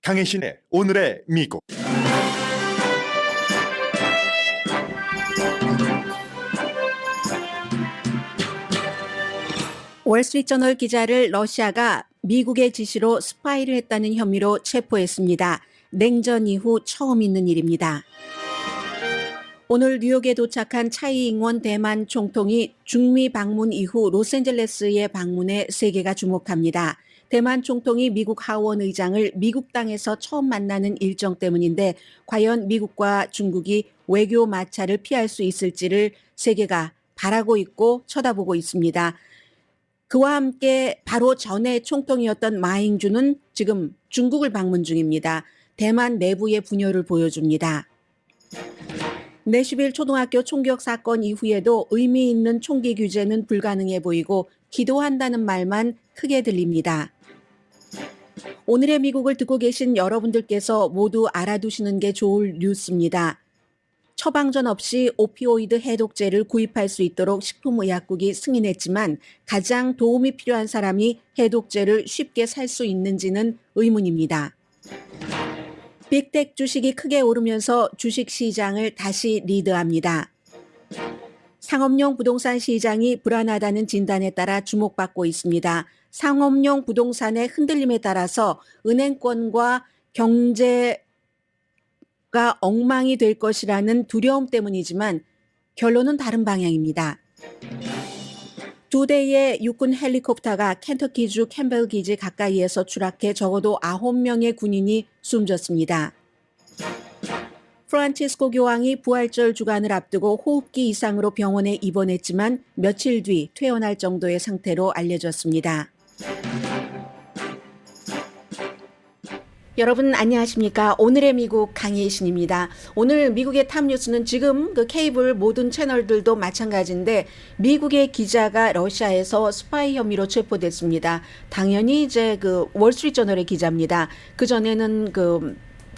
강혜신의 오늘의 미국. 월스트리트저널 기자를 러시아가 미국의 지시로 스파이를 했다는 혐의로 체포했습니다. 냉전 이후 처음 있는 일입니다. 오늘 뉴욕에 도착한 차이 잉원 대만 총통이 중미 방문 이후 로스앤젤레스의 방문에 세계가 주목합니다. 대만 총통이 미국 하원 의장을 미국 땅에서 처음 만나는 일정 때문인데 과연 미국과 중국이 외교 마찰을 피할 수 있을지를 세계가 바라고 있고 쳐다보고 있습니다. 그와 함께 바로 전에 총통이었던 마잉주는 지금 중국을 방문 중입니다. 대만 내부의 분열을 보여줍니다. 내슈빌 초등학교 총격 사건 이후에도 의미 있는 총기 규제는 불가능해 보이고 기도한다는 말만 크게 들립니다. 오늘의 미국을 듣고 계신 여러분들께서 모두 알아두시는 게 좋을 뉴스입니다. 처방전 없이 오피오이드 해독제를 구입할 수 있도록 식품의약국이 승인했지만 가장 도움이 필요한 사람이 해독제를 쉽게 살 수 있는지는 의문입니다. 빅텍 주식이 크게 오르면서 주식시장을 다시 리드합니다. 상업용 부동산 시장이 불안하다는 진단에 따라 주목받고 있습니다. 상업용 부동산의 흔들림에 따라서 은행권과 경제가 엉망이 될 것이라는 두려움 때문이지만 결론은 다른 방향입니다. 2대의 육군 헬리콥터가 켄터키주 캠벨 기지 가까이에서 추락해 적어도 9명의 군인이 숨졌습니다. 프란치스코 교황이 부활절 주간을 앞두고 호흡기 이상으로 병원에 입원했지만 며칠 뒤 퇴원할 정도의 상태로 알려졌습니다. 여러분 안녕하십니까? 오늘의 미국 강혜신입니다. 오늘 미국의 탑 뉴스는 지금 그 케이블 모든 채널들도 마찬가지인데 미국의 기자가 러시아에서 스파이 혐의로 체포됐습니다. 당연히 이제 그 월스트리트저널의 기자입니다. 그 전에는 그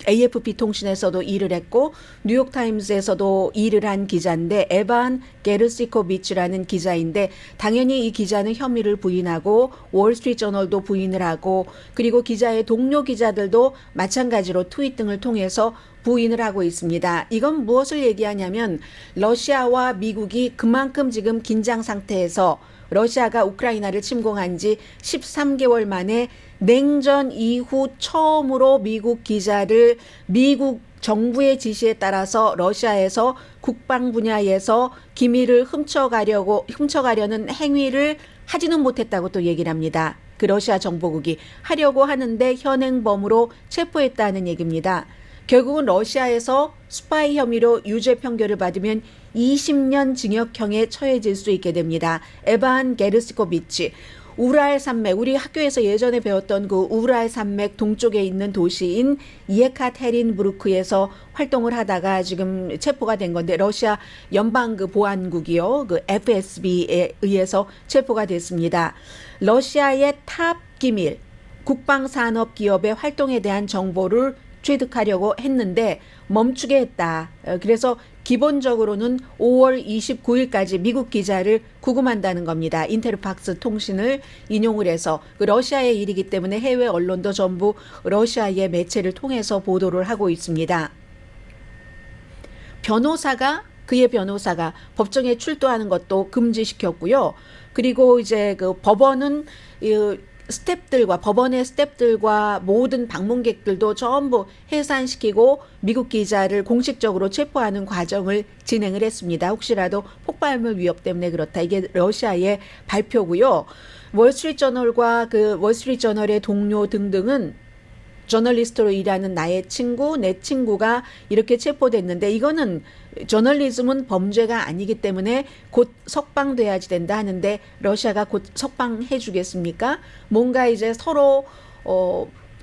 AFP 통신에서도 일을 했고 뉴욕타임스에서도 일을 한 기자인데 에반 게르시코비치라는 기자인데 당연히 이 기자는 혐의를 부인하고 월스트리트저널도 부인을 하고 그리고 기자의 동료 기자들도 마찬가지로 트윗 등을 통해서 부인을 하고 있습니다. 이건 무엇을 얘기하냐면 러시아와 미국이 그만큼 지금 긴장 상태에서 러시아가 우크라이나를 침공한 지 13개월 만에 냉전 이후 처음으로 미국 기자를 미국 정부의 지시에 따라서 러시아에서 국방 분야에서 기밀을 훔쳐가려는 행위를 하지는 못했다고 또 얘기를 합니다. 그 러시아 정보국이 하려고 하는데 현행범으로 체포했다는 얘기입니다. 결국은 러시아에서 스파이 혐의로 유죄 판결을 받으면 20년 징역형에 처해질 수 있게 됩니다. 에반 게르시코비치, 우랄 산맥, 우리 학교에서 예전에 배웠던 그 우랄 산맥 동쪽에 있는 도시인 예카테린부르크에서 활동을 하다가 지금 체포가 된 건데 러시아 연방 그 보안국이요, 그 FSB에 의해서 체포가 됐습니다. 러시아의 탑 기밀, 국방산업 기업의 활동에 대한 정보를 취득하려고 했는데 멈추게 했다. 그래서 기본적으로는 5월 29일까지 미국 기자를 구금한다는 겁니다. 인테르팍스 통신을 인용을 해서 그 러시아의 일이기 때문에 해외 언론도 전부 러시아의 매체를 통해서 보도를 하고 있습니다. 그의 변호사가 법정에 출두하는 것도 금지시켰고요. 그리고 이제 그 법원의 스태프들과 모든 방문객들도 전부 해산시키고 미국 기자를 공식적으로 체포하는 과정을 진행을 했습니다. 혹시라도 폭발물 위협 때문에 그렇다. 이게 러시아의 발표고요. 월스트리트저널과 그 월스트리트저널의 동료 등등은 저널리스트로 일하는 나의 친구, 내 친구가 이렇게 체포됐는데 이거는 저널리즘은 범죄가 아니기 때문에 곧 석방돼야지 된다 하는데 러시아가 곧 석방해 주겠습니까? 뭔가 이제 서로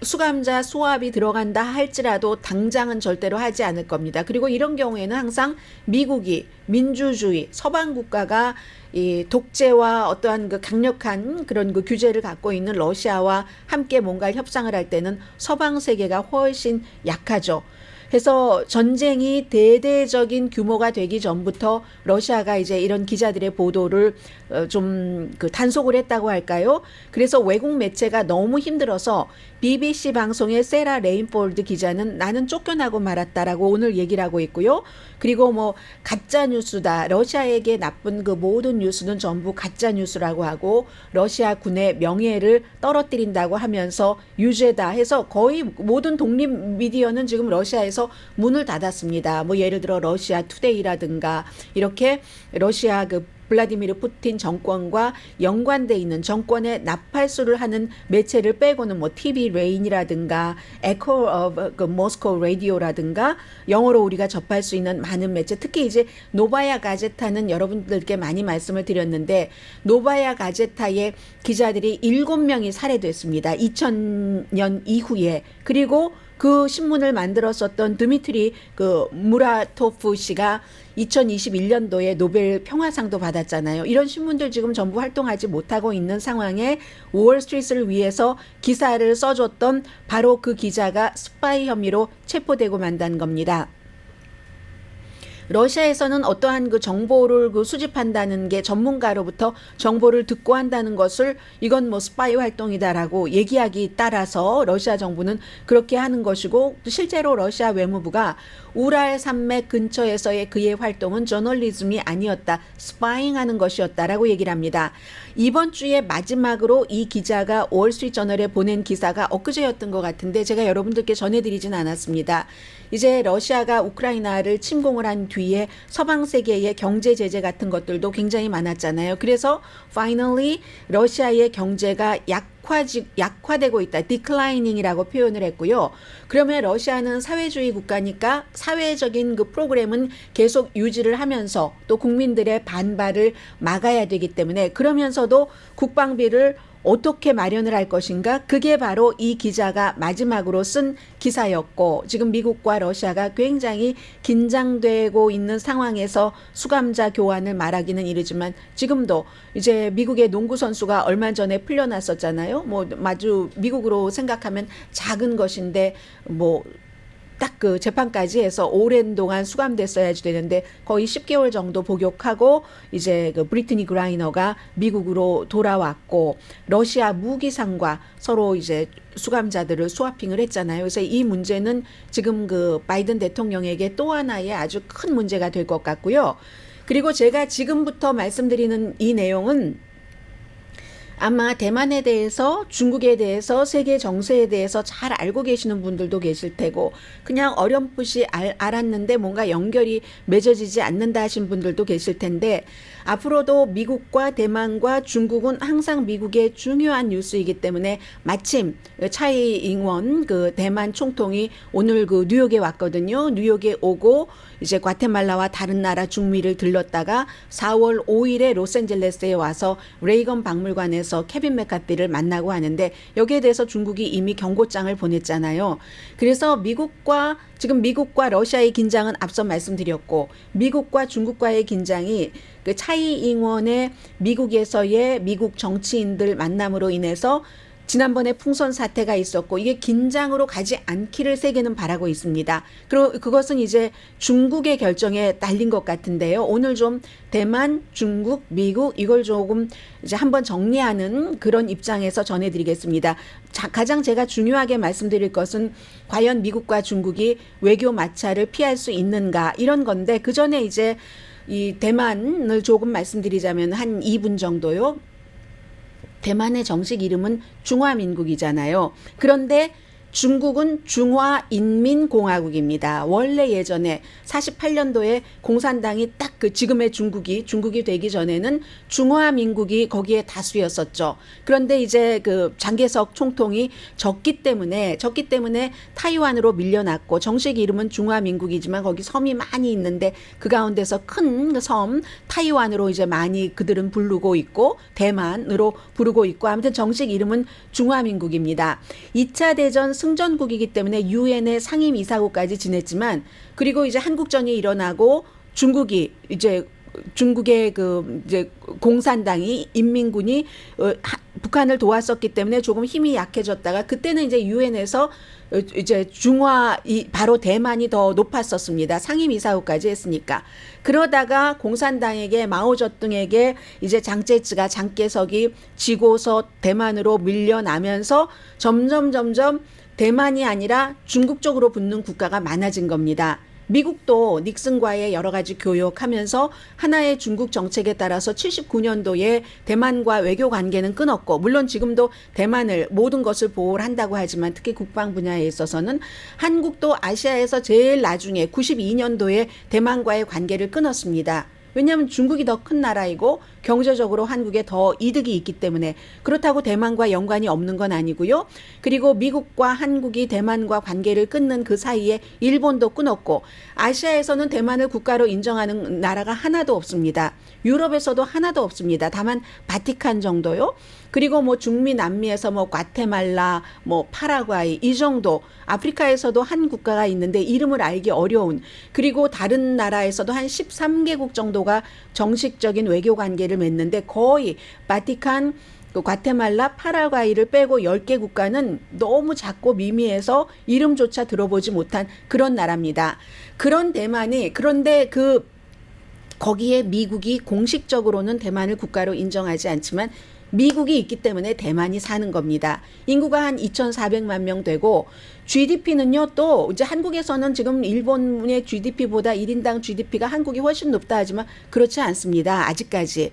수감자 수합이 들어간다 할지라도 당장은 절대로 하지 않을 겁니다. 그리고 이런 경우에는 항상 미국이 민주주의, 서방 국가가 이 독재와 어떠한 그 강력한 그런 그 규제를 갖고 있는 러시아와 함께 뭔가 협상을 할 때는 서방 세계가 훨씬 약하죠. 해서 전쟁이 대대적인 규모가 되기 전부터 러시아가 이제 이런 기자들의 보도를 좀 그 단속을 했다고 할까요? 그래서 외국 매체가 너무 힘들어서 BBC 방송의 세라 레인폴드 기자는 나는 쫓겨나고 말았다라고 오늘 얘기를 하고 있고요. 그리고 뭐 가짜 뉴스다. 러시아에게 나쁜 그 모든 뉴스는 전부 가짜 뉴스라고 하고 러시아 군의 명예를 떨어뜨린다고 하면서 유죄다 해서 거의 모든 독립 미디어는 지금 러시아에서 문을 닫았습니다. 뭐 예를 들어 러시아 투데이라든가 이렇게 러시아 그 블라디미르 푸틴 정권과 연관돼 있는 정권의 나팔수를 하는 매체를 빼고는 뭐 TV 레인이라든가 에코 오브 그 모스코 라디오라든가 영어로 우리가 접할 수 있는 많은 매체, 특히 이제 노바야 가제타는 여러분들께 많이 말씀을 드렸는데 노바야 가제타의 기자들이 7명이 살해됐습니다. 2000년 이후에. 그리고 그 신문을 만들었었던 드미트리 그 무라토프 씨가 2021년도에 노벨 평화상도 받았잖아요. 이런 신문들 지금 전부 활동하지 못하고 있는 상황에 월스트리트를 위해서 기사를 써줬던 바로 그 기자가 스파이 혐의로 체포되고 만단 겁니다. 러시아에서는 어떠한 그 정보를 그 수집한다는 게 전문가로부터 정보를 듣고 한다는 것을 이건 뭐 스파이 활동이다라고 얘기하기 따라서 러시아 정부는 그렇게 하는 것이고 실제로 러시아 외무부가 우랄 산맥 근처에서의 그의 활동은 저널리즘이 아니었다. 스파잉하는 것이었다라고 얘기를 합니다. 이번 주에 마지막으로 이 기자가 월스트리트저널에 보낸 기사가 엊그제였던 것 같은데 제가 여러분들께 전해드리진 않았습니다. 이제 러시아가 우크라이나를 침공을 한 뒤에 서방 세계의 경제 제재 같은 것들도 굉장히 많았잖아요. 그래서 finally 러시아의 경제가 약화되고 있다. declining이라고 표현을 했고요. 그러면 러시아는 사회주의 국가니까 사회적인 그 프로그램은 계속 유지를 하면서 또 국민들의 반발을 막아야 되기 때문에 그러면서도 국방비를 어떻게 마련을 할 것인가? 그게 바로 이 기자가 마지막으로 쓴 기사였고 지금 미국과 러시아가 굉장히 긴장되고 있는 상황에서 수감자 교환을 말하기는 이르지만 지금도 이제 미국의 농구 선수가 얼마 전에 풀려났었잖아요. 뭐 아주 미국으로 생각하면 작은 것인데 뭐 딱 그 재판까지 해서 오랜 동안 수감됐어야지 되는데 거의 10개월 정도 복역하고 이제 그 브리트니 그라이너가 미국으로 돌아왔고 러시아 무기상과 서로 이제 수감자들을 스와핑을 했잖아요. 그래서 이 문제는 지금 그 바이든 대통령에게 또 하나의 아주 큰 문제가 될 것 같고요. 그리고 제가 지금부터 말씀드리는 이 내용은 아마 대만에 대해서 중국에 대해서 세계 정세에 대해서 잘 알고 계시는 분들도 계실 테고 그냥 어렴풋이 알았는데 뭔가 연결이 맺어지지 않는다 하신 분들도 계실 텐데 앞으로도 미국과 대만과 중국은 항상 미국의 중요한 뉴스이기 때문에 마침 차이 잉원 그 대만 총통이 오늘 그 뉴욕에 왔거든요. 뉴욕에 오고 이제 과테말라와 다른 나라 중미를 들렀다가 4월 5일에 로스앤젤레스에 와서 레이건 박물관에서 케빈 맥카티를 만나고 하는데 여기에 대해서 중국이 이미 경고장을 보냈잖아요. 그래서 지금 미국과 러시아의 긴장은 앞서 말씀드렸고 미국과 중국과의 긴장이 그 차이 잉원의 미국에서의 미국 정치인들 만남으로 인해서 지난번에 풍선 사태가 있었고 이게 긴장으로 가지 않기를 세계는 바라고 있습니다. 그것은 이제 중국의 결정에 달린 것 같은데요. 오늘 좀 대만, 중국, 미국 이걸 조금 이제 한번 정리하는 그런 입장에서 전해드리겠습니다. 가장 제가 중요하게 말씀드릴 것은 과연 미국과 중국이 외교 마찰을 피할 수 있는가 이런 건데 그 전에 이제 이 대만을 조금 말씀드리자면 한 2분 정도요. 대만의 정식 이름은 중화민국이잖아요. 그런데 중국은 중화인민공화국입니다. 원래 예전에 48년도에 공산당이 딱 그 지금의 중국이 되기 전에는 중화민국이 거기에 다수였었죠. 그런데 이제 그 장개석 총통이 졌기 때문에 타이완으로 밀려났고 정식 이름은 중화민국이지만 거기 섬이 많이 있는데 그 가운데서 큰 섬 타이완으로 이제 많이 그들은 부르고 있고 대만으로 부르고 있고 아무튼 정식 이름은 중화민국입니다. 2차 대전 승전국이기 때문에 유엔의 상임이사국까지 지냈지만 그리고 이제 한국전이 일어나고 중국이 이제 중국의 이제 공산당이 인민군이 북한을 도왔었기 때문에 조금 힘이 약해졌다가 그때는 이제 유엔에서 이제 바로 대만이 더 높았었습니다. 상임이사국까지 했으니까. 그러다가 공산당에게 마오쩌둥에게 이제 장제츠가 지고서 대만으로 밀려나면서 점점 대만이 아니라 중국 쪽으로 붙는 국가가 많아진 겁니다. 미국도 닉슨과의 여러 가지 교역하면서 하나의 중국 정책에 따라서 79년도에 대만과 외교 관계는 끊었고, 물론 지금도 대만을 모든 것을 보호를 한다고 하지만 특히 국방 분야에 있어서는 한국도 아시아에서 제일 나중에 92년도에 대만과의 관계를 끊었습니다. 왜냐하면 중국이 더 큰 나라이고 경제적으로 한국에 더 이득이 있기 때문에. 그렇다고 대만과 연관이 없는 건 아니고요. 그리고 미국과 한국이 대만과 관계를 끊는 그 사이에 일본도 끊었고, 아시아에서는 대만을 국가로 인정하는 나라가 하나도 없습니다. 유럽에서도 하나도 없습니다. 다만 바티칸 정도요. 그리고 뭐 중미 남미에서 뭐 과테말라, 뭐 파라과이 이 정도, 아프리카에서도 한 국가가 있는데 이름을 알기 어려운, 그리고 다른 나라에서도 한 13개국 정도가 정식적인 외교 관계를 맺는데 거의 바티칸, 과테말라, 파라과이를 빼고 10개 국가는 너무 작고 미미해서 이름조차 들어보지 못한 그런 나라입니다. 그런 대만이, 그런데 거기에 미국이 공식적으로는 대만을 국가로 인정하지 않지만 미국이 있기 때문에 대만이 사는 겁니다. 인구가 한 2,400만 명 되고, GDP는요, 또 이제 한국에서는 지금 일본의 GDP보다 1인당 GDP가 한국이 훨씬 높다 하지만 그렇지 않습니다. 아직까지.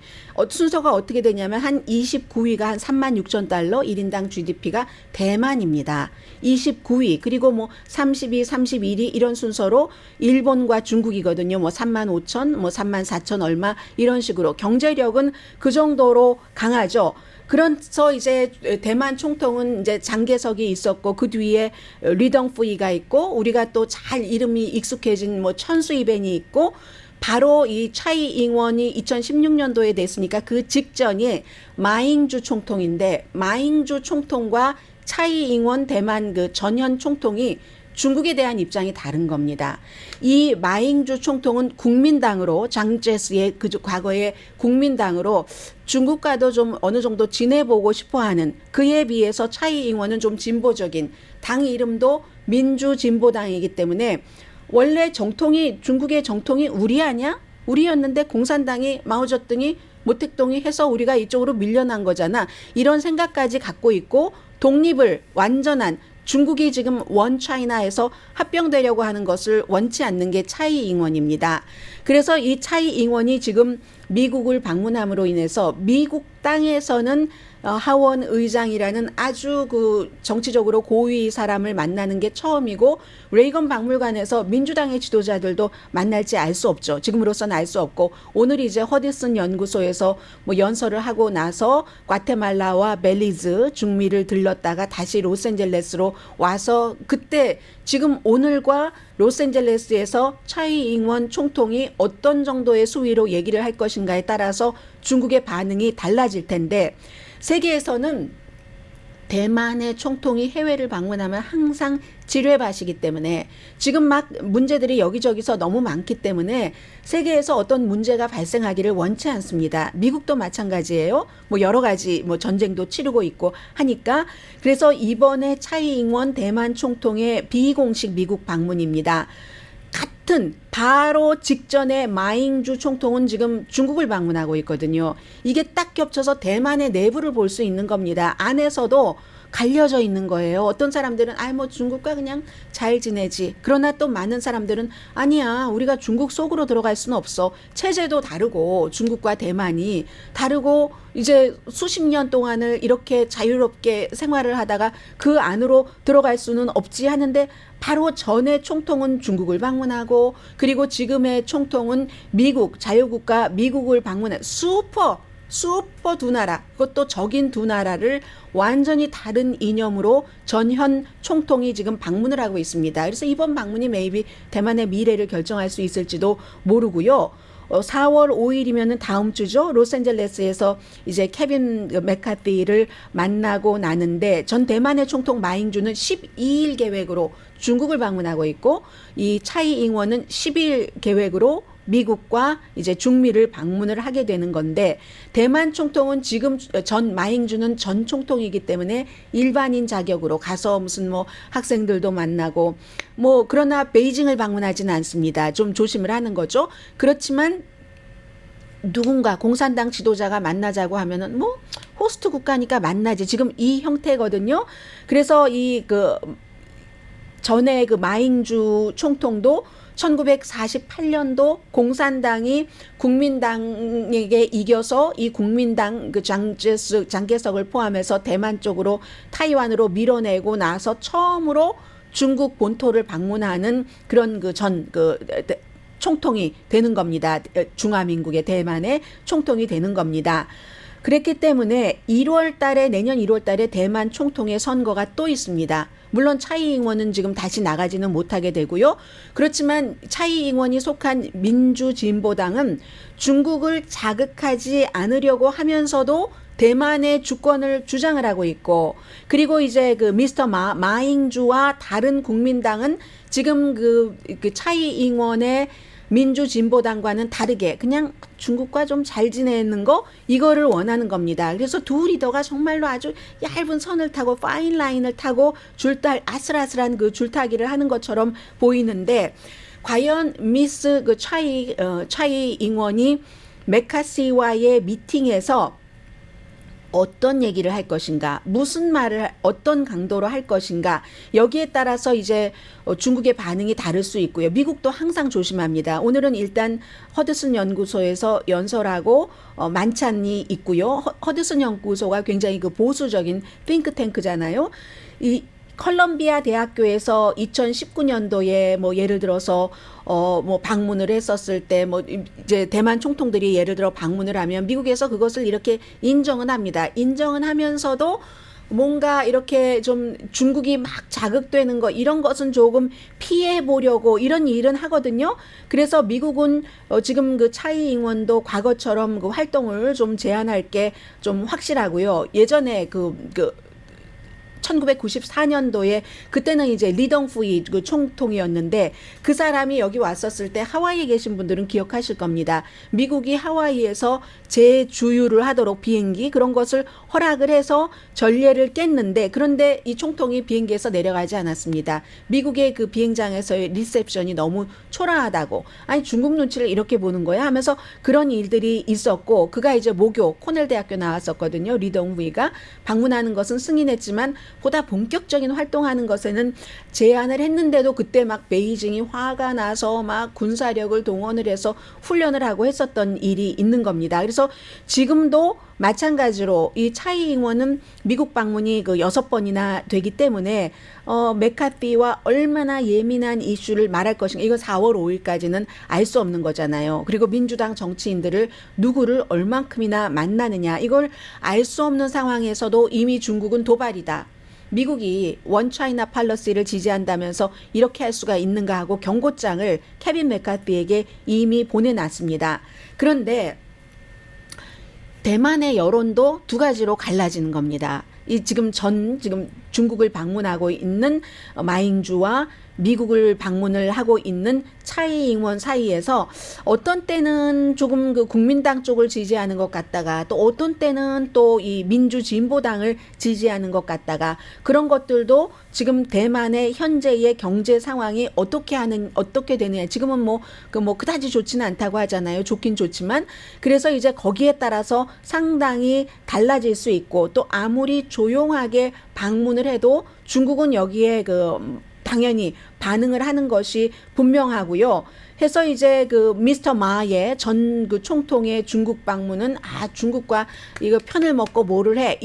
순서가 어떻게 되냐면 한 29위가 한 36,000달러 1인당 GDP가 대만입니다. 29위. 그리고 뭐 32, 31위 이런 순서로 일본과 중국이거든요. 뭐 35,000, 뭐 34,000 얼마 이런 식으로. 경제력은 그 정도로 강하죠. 그래서 이제 대만 총통은 이제 장개석이 있었고, 그 뒤에 리덩푸이가 있고, 우리가 또 잘 이름이 익숙해진 뭐 천수이벤이 있고, 바로 이 차이 잉원이 2016년도에 됐으니까 그 직전이 마잉주 총통인데, 마잉주 총통과 차이 잉원 대만 전현 총통이 중국에 대한 입장이 다른 겁니다. 이 마잉주 총통은 국민당으로, 장제스의 과거의 국민당으로 중국과도 좀 어느 정도 지내보고 싶어하는, 그에 비해서 차이 잉원은 좀 진보적인, 당 이름도 민주진보당이기 때문에 원래 중국의 정통이 우리 아니야? 우리였는데 공산당이 마오쩌둥이 모택동이 해서 우리가 이쪽으로 밀려난 거잖아. 이런 생각까지 갖고 있고, 독립을 완전한, 중국이 지금 원 차이나에서 합병되려고 하는 것을 원치 않는 게 차이 잉원입니다. 그래서 이 차이 잉원이 지금 미국을 방문함으로 인해서 미국 땅에서는 하원 의장이라는 아주 정치적으로 고위 사람을 만나는 게 처음이고, 레이건 박물관에서 민주당의 지도자들도 만날지 알 수 없죠. 지금으로서는 알 수 없고, 오늘 이제 허디슨 연구소에서 뭐 연설을 하고 나서 과테말라와 벨리즈 중미를 들렀다가 다시 로스앤젤레스로 와서, 그때 지금 오늘과 로스앤젤레스에서 차이 잉원 총통이 어떤 정도의 수위로 얘기를 할 것인가에 따라서 중국의 반응이 달라질 텐데, 세계에서는 대만의 총통이 해외를 방문하면 항상 지뢰밭이기 때문에, 지금 막 문제들이 여기저기서 너무 많기 때문에 세계에서 어떤 문제가 발생하기를 원치 않습니다. 미국도 마찬가지예요. 뭐 여러 가지 뭐 전쟁도 치르고 있고 하니까. 그래서 이번에 차이 잉원 대만 총통의 비공식 미국 방문입니다. 같은 바로 직전에 마잉주 총통은 지금 중국을 방문하고 있거든요. 이게 딱 겹쳐서 대만의 내부를 볼 수 있는 겁니다. 안에서도 갈려져 있는 거예요. 어떤 사람들은 뭐 중국과 그냥 잘 지내지. 그러나 또 많은 사람들은 아니야, 우리가 중국 속으로 들어갈 수는 없어. 체제도 다르고, 중국과 대만이 다르고, 이제 수십 년 동안을 이렇게 자유롭게 생활을 하다가 그 안으로 들어갈 수는 없지 하는데, 바로 전에 총통은 중국을 방문하고, 그리고 지금의 총통은 미국, 자유국가 미국을 방문해 슈퍼 두 나라, 그것도 적인 두 나라를 완전히 다른 이념으로 전현 총통이 지금 방문을 하고 있습니다. 그래서 이번 방문이 maybe 대만의 미래를 결정할 수 있을지도 모르고요. 4월 5일이면은 다음 주죠. 로스앤젤레스에서 이제 케빈 맥카티를 만나고 나는데, 전 대만의 총통 마잉주는 12일 계획으로 중국을 방문하고 있고, 이 차이 잉원은 10일 계획으로 미국과 이제 중미를 방문을 하게 되는 건데, 대만 총통은 지금 전 마잉주는 전 총통이기 때문에 일반인 자격으로 가서 무슨 뭐 학생들도 만나고 뭐, 그러나 베이징을 방문하지는 않습니다. 좀 조심을 하는 거죠. 그렇지만 누군가 공산당 지도자가 만나자고 하면은 뭐 호스트 국가니까 만나지, 지금 이 형태거든요. 그래서 이 전에 마잉주 총통도 1948년도 공산당이 국민당에게 이겨서 이 국민당 장개석을 포함해서 대만 쪽으로 타이완으로 밀어내고 나서 처음으로 중국 본토를 방문하는 그런 총통이 되는 겁니다. 중화민국의 대만의 총통이 되는 겁니다. 그랬기 때문에 1월 달에, 내년 1월 달에 대만 총통의 선거가 또 있습니다. 물론 차이 잉원은 지금 다시 나가지는 못하게 되고요. 그렇지만 차이 잉원이 속한 민주진보당은 중국을 자극하지 않으려고 하면서도 대만의 주권을 주장을 하고 있고, 그리고 이제 미스터 마잉주와 다른 국민당은 지금 차이 잉원의 민주진보당과는 다르게 그냥 중국과 좀 잘 지내는 거, 이거를 원하는 겁니다. 그래서 두 리더가 정말로 아주 얇은 선을 타고 파인 라인을 타고 아슬아슬한 줄타기를 하는 것처럼 보이는데, 과연 미스 차이 잉원이 메카시와의 미팅에서 어떤 얘기를 할 것인가, 무슨 말을 어떤 강도로 할 것인가, 여기에 따라서 이제 중국의 반응이 다를 수 있고요. 미국도 항상 조심합니다. 오늘은 일단 허드슨 연구소에서 연설하고 만찬이 있고요. 허드슨 연구소가 굉장히 보수적인 띵크탱크잖아요. 이 컬럼비아 대학교에서 2019년도에 뭐 예를 들어서 뭐 방문을 했었을 때 뭐 이제 대만 총통들이 예를 들어 방문을 하면 미국에서 그것을 이렇게 인정은 합니다. 인정은 하면서도 뭔가 이렇게 좀 중국이 막 자극되는 거, 이런 것은 조금 피해 보려고 이런 일은 하거든요. 그래서 미국은 지금 차이 잉원도 과거처럼 활동을 좀 제한할 게 좀 확실하고요. 예전에 1994년도에 그때는 이제 리덩푸이 총통이었는데, 그 사람이 여기 왔었을 때 하와이에 계신 분들은 기억하실 겁니다. 미국이 하와이에서 재주유를 하도록 비행기 그런 것을 허락을 해서 전례를 깼는데, 그런데 이 총통이 비행기에서 내려가지 않았습니다. 미국의 비행장에서의 리셉션이 너무 초라하다고, 아니 중국 눈치를 이렇게 보는 거야 하면서 그런 일들이 있었고, 그가 이제 모교 코넬 대학교 나왔었거든요. 리덩후이가 방문하는 것은 승인했지만 보다 본격적인 활동하는 것에는 제안을 했는데도 그때 막 베이징이 화가 나서 막 군사력을 동원을 해서 훈련을 하고 했었던 일이 있는 겁니다. 그래서 지금도 마찬가지로 이 차이 잉원은 미국 방문이 6번이나 되기 때문에 메카피와 얼마나 예민한 이슈를 말할 것인가, 이건 4월 5일까지는 알 수 없는 거잖아요. 그리고 민주당 정치인들을 누구를 얼만큼이나 만나느냐, 이걸 알 수 없는 상황에서도 이미 중국은 도발이다, 미국이 원 차이나 팔러시를 지지한다면서 이렇게 할 수가 있는가 하고 경고장을 케빈 메카피에게 이미 보내놨습니다. 그런데 대만의 여론도 두 가지로 갈라지는 겁니다. 지금 중국을 방문하고 있는 마잉주와 미국을 방문을 하고 있는 차이 잉원 사이에서 어떤 때는 조금 국민당 쪽을 지지하는 것 같다가, 또 어떤 때는 또 이 민주진보당을 지지하는 것 같다가, 그런 것들도 지금 대만의 현재의 경제 상황이 어떻게 되느냐, 지금은 그다지 좋지는 않다고 하잖아요. 좋긴 좋지만. 그래서 이제 거기에 따라서 상당히 달라질 수 있고, 또 아무리 조용하게 방문을 해도 중국은 여기에 당연히 반응을 하는 것이 분명하고요. 해서 이제 미스터 마의 전 총통의 중국 방문은 중국과 이거 편을 먹고 뭐를 해,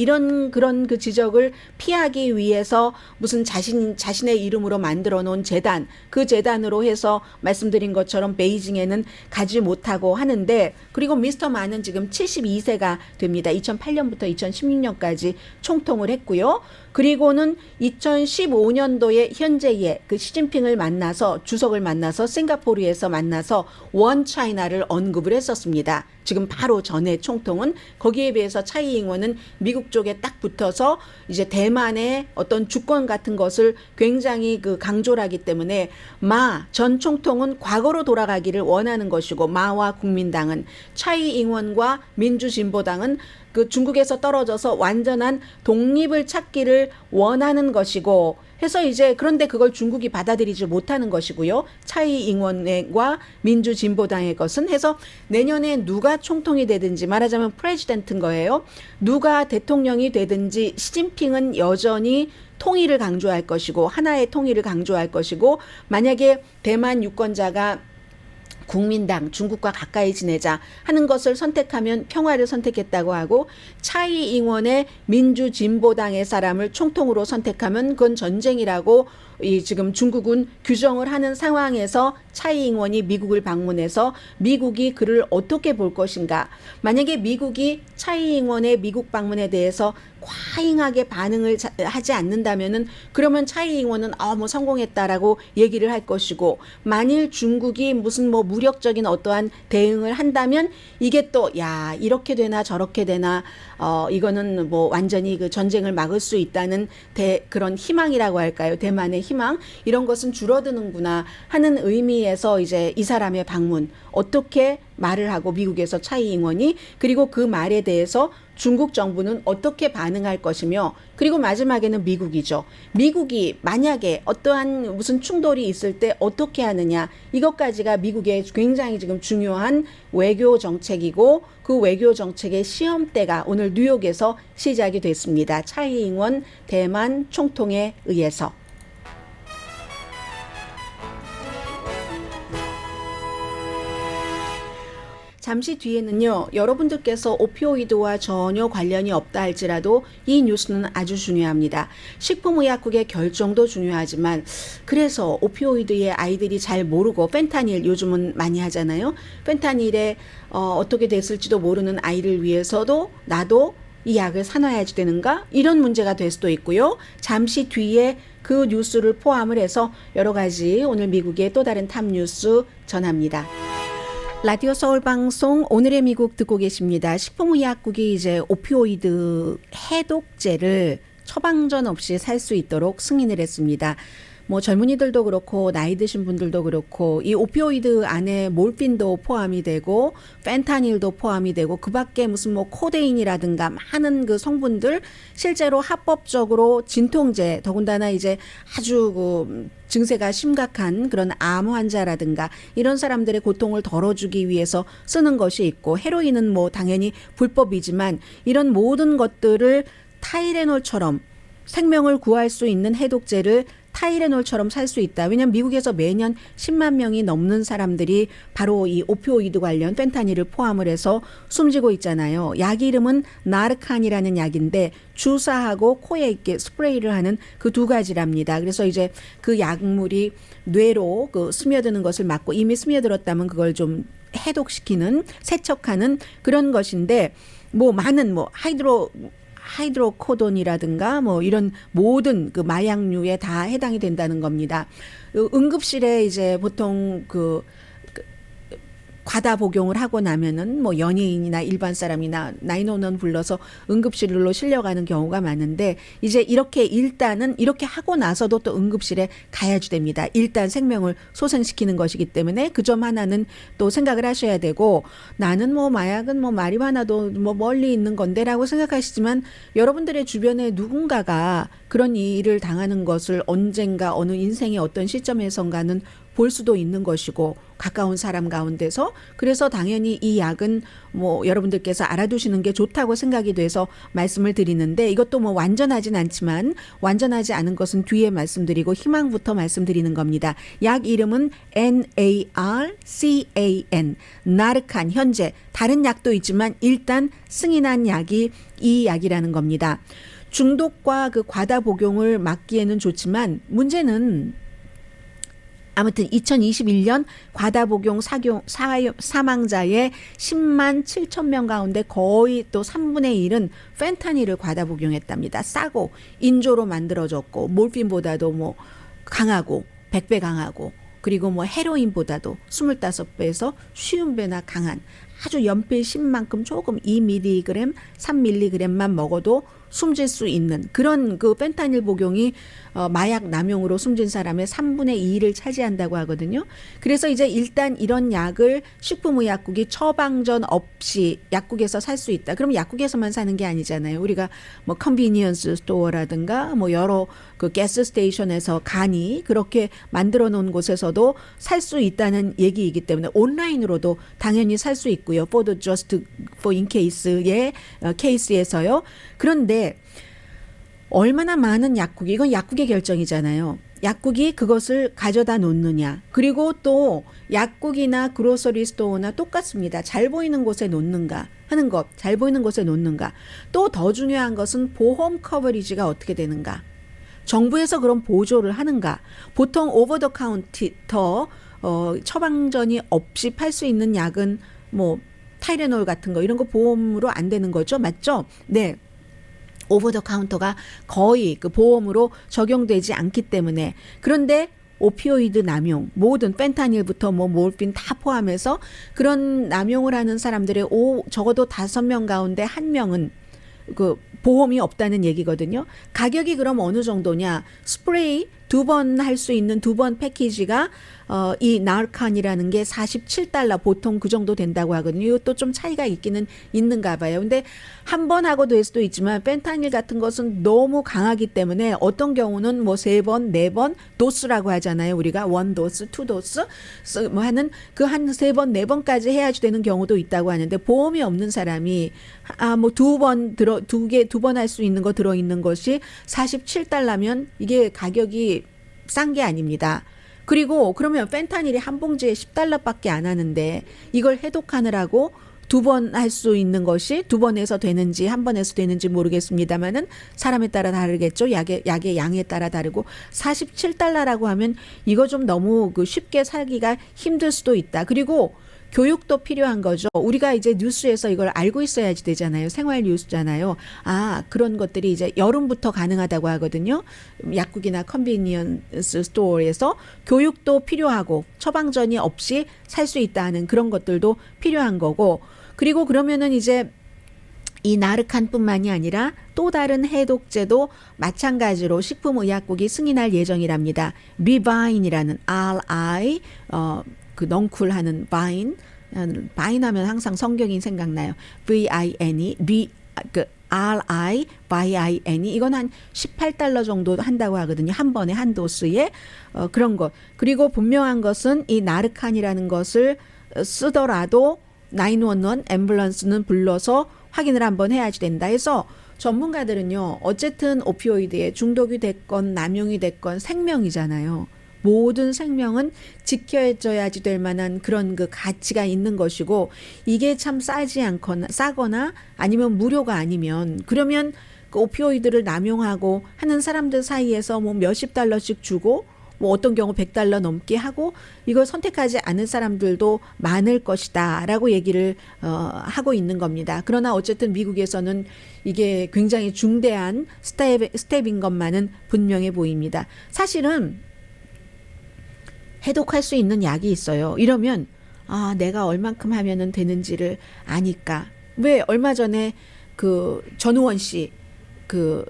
그런 지적을 피하기 위해서 무슨 자신의 이름으로 만들어 놓은 재단, 그 재단으로 해서 말씀드린 것처럼 베이징에는 가지 못하고 하는데, 그리고 미스터 마는 지금 72세가 됩니다. 2008년부터 2016년까지 총통을 했고요. 그리고는 2015년도에 현재의 시진핑을 만나서, 주석을 만나서 싱가포르에서 베이징에서 만나서 원 차이나를 언급을 했었습니다. 지금 바로 전에 총통은 거기에 비해서 차이 잉원은 미국 쪽에 딱 붙어서 이제 대만의 어떤 주권 같은 것을 굉장히 그 강조를 하기 때문에 마 전 총통은 과거로 돌아가기를 원하는 것이고 마와 국민당은 차이 잉원과 민주진보당은 그 중국에서 떨어져서 완전한 독립을 찾기를 원하는 것이고 해서 이제 그런데 그걸 중국이 받아들이지 못하는 것이고요. 차이 잉원과 민주진보당의 것은 해서 내년에 누가 총통이 되든지 말하자면 프레지던트인 거예요. 누가 대통령이 되든지 시진핑은 여전히 통일을 강조할 것이고 하나의 통일을 강조할 것이고 만약에 대만 유권자가 국민당 중국과 가까이 지내자 하는 것을 선택하면 평화를 선택했다고 하고 차이 잉원의 민주진보당의 사람을 총통으로 선택하면 그건 전쟁이라고 이 지금 중국은 규정을 하는 상황에서 차이 잉원이 미국을 방문해서 미국이 그를 어떻게 볼 것인가. 만약에 미국이 차이 잉원의 미국 방문에 대해서 과잉하게 반응을 하지 않는다면은 그러면 차이 잉원은 뭐 성공했다라고 얘기를 할 것이고 만일 중국이 무슨 뭐 무력적인 어떠한 대응을 한다면 이게 또 야 이렇게 되나 저렇게 되나 이거는 뭐 완전히 그 전쟁을 막을 수 있다는 그런 희망이라고 할까요? 대만의 희망 이런 것은 줄어드는구나 하는 의미에서 이제 이 사람의 방문 어떻게 말을 하고 미국에서 차이 잉원이 그리고 그 말에 대해서 중국 정부는 어떻게 반응할 것이며 그리고 마지막에는 미국이죠. 미국이 만약에 어떠한 무슨 충돌이 있을 때 어떻게 하느냐 이것까지가 미국의 굉장히 지금 중요한 외교 정책이고 그 외교 정책의 시험대가 오늘 뉴욕에서 시작이 됐습니다. 차이 잉원 대만 총통에 의해서. 잠시 뒤에는요. 여러분들께서 오피오이드와 전혀 관련이 없다 할지라도 이 뉴스는 아주 중요합니다. 식품의약국의 결정도 중요하지만 그래서 오피오이드의 아이들이 잘 모르고 펜타닐 요즘은 많이 하잖아요. 펜타닐에 어떻게 됐을지도 모르는 아이를 위해서도 나도 이 약을 사놔야지 되는가? 이런 문제가 될 수도 있고요. 잠시 뒤에 그 뉴스를 포함을 해서 여러 가지 오늘 미국의 또 다른 탑 뉴스 전합니다. 라디오 서울 방송 오늘의 미국 듣고 계십니다. 식품의약국이 이제 오피오이드 해독제를 처방전 없이 살 수 있도록 승인을 했습니다. 뭐 젊은이들도 그렇고 나이 드신 분들도 그렇고 이 오피오이드 안에 몰핀도 포함이 되고 펜타닐도 포함이 되고 그밖에 무슨 뭐 코데인이라든가 많은 그 성분들 실제로 합법적으로 진통제 더군다나 이제 아주 그 증세가 심각한 그런 암 환자라든가 이런 사람들의 고통을 덜어주기 위해서 쓰는 것이 있고 헤로인은 뭐 당연히 불법이지만 이런 모든 것들을 타이레놀처럼 생명을 구할 수 있는 해독제를 타이레놀처럼 살 수 있다. 왜냐하면 미국에서 매년 10만 명이 넘는 사람들이 바로 이 오피오이드 관련 펜타닐을 포함을 해서 숨지고 있잖아요. 약 이름은 나르칸이라는 약인데 주사하고 코에 이렇게 스프레이를 하는 그 두 가지랍니다. 그래서 이제 그 약물이 뇌로 그 스며드는 것을 막고 이미 스며들었다면 그걸 좀 해독시키는 세척하는 그런 것인데 뭐 많은 뭐 하이드로코돈이라든가 뭐 이런 모든 그 마약류에 다 해당이 된다는 겁니다. 응급실에 이제 보통 그 과다 복용을 하고 나면은 뭐 연예인이나 일반 사람이나 911 불러서 응급실로 실려가는 경우가 많은데 이제 이렇게 일단은 이렇게 하고 나서도 또 응급실에 가야지 됩니다. 일단 생명을 소생시키는 것이기 때문에 그 점 하나는 또 생각을 하셔야 되고 나는 뭐 마약은 뭐 마리화나도 뭐 멀리 있는 건데라고 생각하시지만 여러분들의 주변에 누군가가 그런 일을 당하는 것을 언젠가 어느 인생의 어떤 시점에선가는 볼 수도 있는 것이고 가까운 사람 가운데서 그래서 당연히 이 약은 뭐 여러분들께서 알아두시는 게 좋다고 생각이 돼서 말씀을 드리는데 이것도 뭐 완전하진 않지만 완전하지 않은 것은 뒤에 말씀드리고 희망부터 말씀드리는 겁니다. 약 이름은 NARCAN 나르칸 현재 다른 약도 있지만 일단 승인한 약이 이 약이라는 겁니다. 중독과 그 과다 복용을 막기에는 좋지만 문제는 아무튼 2021년 과다 복용 사망자의 10만 7천 명 가운데 거의 또 3분의 1은 펜타닐을 과다 복용했답니다. 싸고 인조로 만들어졌고 몰핀보다도 뭐 강하고 100배 강하고 그리고 뭐 헤로인보다도 25배에서 50배나 강한 아주 연필 10만큼 조금 2mg, 3mg만 먹어도 숨질 수 있는 그런 그 펜타닐 복용이 마약 남용으로 숨진 사람의 3분의 2를 차지한다고 하거든요. 그래서 이제 일단 이런 약을 식품의약국이 처방전 없이 약국에서 살 수 있다. 그럼 약국에서만 사는 게 아니잖아요. 우리가 뭐 컨비니언스 스토어라든가 뭐 여러 그 가스 스테이션에서 간이 그렇게 만들어 놓은 곳에서도 살 수 있다는 얘기이기 때문에 온라인으로도 당연히 살 수 있고요. For the just for in case의 케이스에서요. 그런데 얼마나 많은 약국이 이건 약국의 결정이잖아요. 약국이 그것을 가져다 놓느냐. 그리고 또 약국이나 그로서리 스토어나 똑같습니다. 잘 보이는 곳에 놓는가 하는 것. 잘 보이는 곳에 놓는가. 또 더 중요한 것은 보험 커버리지가 어떻게 되는가. 정부에서 그런 보조를 하는가. 보통 오버 더 카운터 처방전이 없이 팔 수 있는 약은 뭐 타이레놀 같은 거 이런 거 보험으로 안 되는 거죠. 맞죠? 네. 오버 더 카운터가 거의 그 보험으로 적용되지 않기 때문에 그런데 오피오이드 남용 모든 펜타닐부터 뭐 몰핀 다 포함해서 그런 남용을 하는 사람들의 적어도 5명 가운데 1명은 그 보험이 없다는 얘기거든요. 가격이 그럼 어느 정도냐? 스프레이 2번 할 수 있는 2번 패키지가 이 나르칸이라는 게 $47 보통 그 정도 된다고 하거든요. 이것도 좀 차이가 있기는 있는가 봐요. 근데 한 번 하고 될 수도 있지만 펜타닐 같은 것은 너무 강하기 때문에 어떤 경우는 뭐 3번, 4번 도스라고 하잖아요. 우리가 1도스, 2도스 뭐 하는 그 한 3번, 4번까지 해야지 되는 경우도 있다고 하는데 보험이 없는 사람이 뭐 2번 할 수 있는 거 들어 있는 것이 $47면 이게 가격이 싼 게 아닙니다. 그리고 그러면 펜타닐이 한 봉지에 $10밖에 안 하는데 이걸 해독하느라고 2번 할 수 있는 것이 2번에서 되는지 한 번에서 되는지 모르겠습니다만은 사람에 따라 다르겠죠. 약의 양에 따라 다르고 $47라고 하면 이거 좀 너무 그 쉽게 사기가 힘들 수도 있다. 그리고 교육도 필요한 거죠. 우리가 이제 뉴스에서 이걸 알고 있어야지 되잖아요. 생활 뉴스잖아요. 그런 것들이 이제 여름부터 가능하다고 하거든요. 약국이나 컨비니언스 스토어에서 교육도 필요하고 처방전이 없이 살 수 있다 하는 그런 것들도 필요한 거고 그리고 그러면은 이제 이 나르칸뿐만이 아니라 또 다른 해독제도 마찬가지로 식품의약국이 승인할 예정이랍니다. 리바인이라는 RI 그 넝쿨하는 바인 하면 항상 성경이 생각나요. VINE 그 RI VINE 이건 한 $18 정도 한다고 하거든요. 한 번에 한 도스에 그런 것. 그리고 분명한 것은 이 나르칸이라는 것을 쓰더라도 911 앰뷸런스는 불러서 확인을 한번 해야지 된다 해서 전문가들은요. 어쨌든 오피오이드에 중독이 됐건 남용이 됐건 생명이잖아요. 모든 생명은 지켜져야지 될 만한 그런 그 가치가 있는 것이고 이게 참 싸거나 아니면 무료가 아니면 그러면 그 오피오이드를 남용하고 하는 사람들 사이에서 뭐 몇십 달러씩 주고 뭐 어떤 경우 $100 넘게 하고 이걸 선택하지 않을 사람들도 많을 것이다 라고 얘기를 하고 있는 겁니다. 그러나 어쨌든 미국에서는 이게 굉장히 중대한 스텝인 것만은 분명해 보입니다. 사실은 해독할 수 있는 약이 있어요. 이러면 내가 얼만큼 하면은 되는지를 아니까. 왜 얼마 전에 그 전우원 씨 그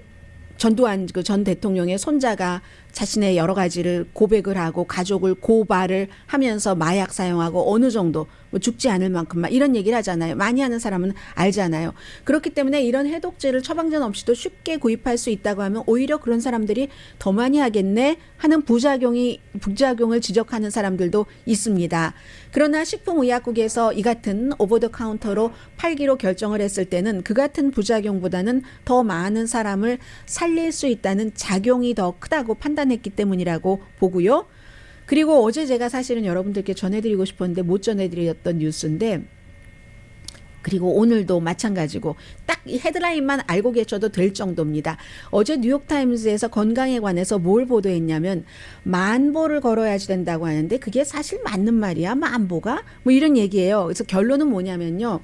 전두환 그 전 대통령의 손자가 자신의 여러 가지를 고백을 하고 가족을 고발을 하면서 마약 사용하고 어느 정도 뭐 죽지 않을 만큼만 이런 얘기를 하잖아요. 많이 하는 사람은 알잖아요. 그렇기 때문에 이런 해독제를 처방전 없이도 쉽게 구입할 수 있다고 하면 오히려 그런 사람들이 더 많이 하겠네 하는 부작용을 지적하는 사람들도 있습니다. 그러나 식품의약국에서 이 같은 오버 더 카운터로 팔기로 결정을 했을 때는 그 같은 부작용보다는 더 많은 사람을 살릴 수 있다는 작용이 더 크다고 판단했기 때문이라고 보고요. 그리고 어제 제가 사실은 여러분들께 전해드리고 싶었는데 못 전해드렸던 뉴스인데 그리고 오늘도 마찬가지고 딱 이 헤드라인만 알고 계셔도 될 정도입니다. 어제 뉴욕타임즈에서 건강에 관해서 뭘 보도했냐면 10,000보를 걸어야지 된다고 하는데 그게 사실 맞는 말이야? 10,000보가? 뭐 이런 얘기예요. 그래서 결론은 뭐냐면요.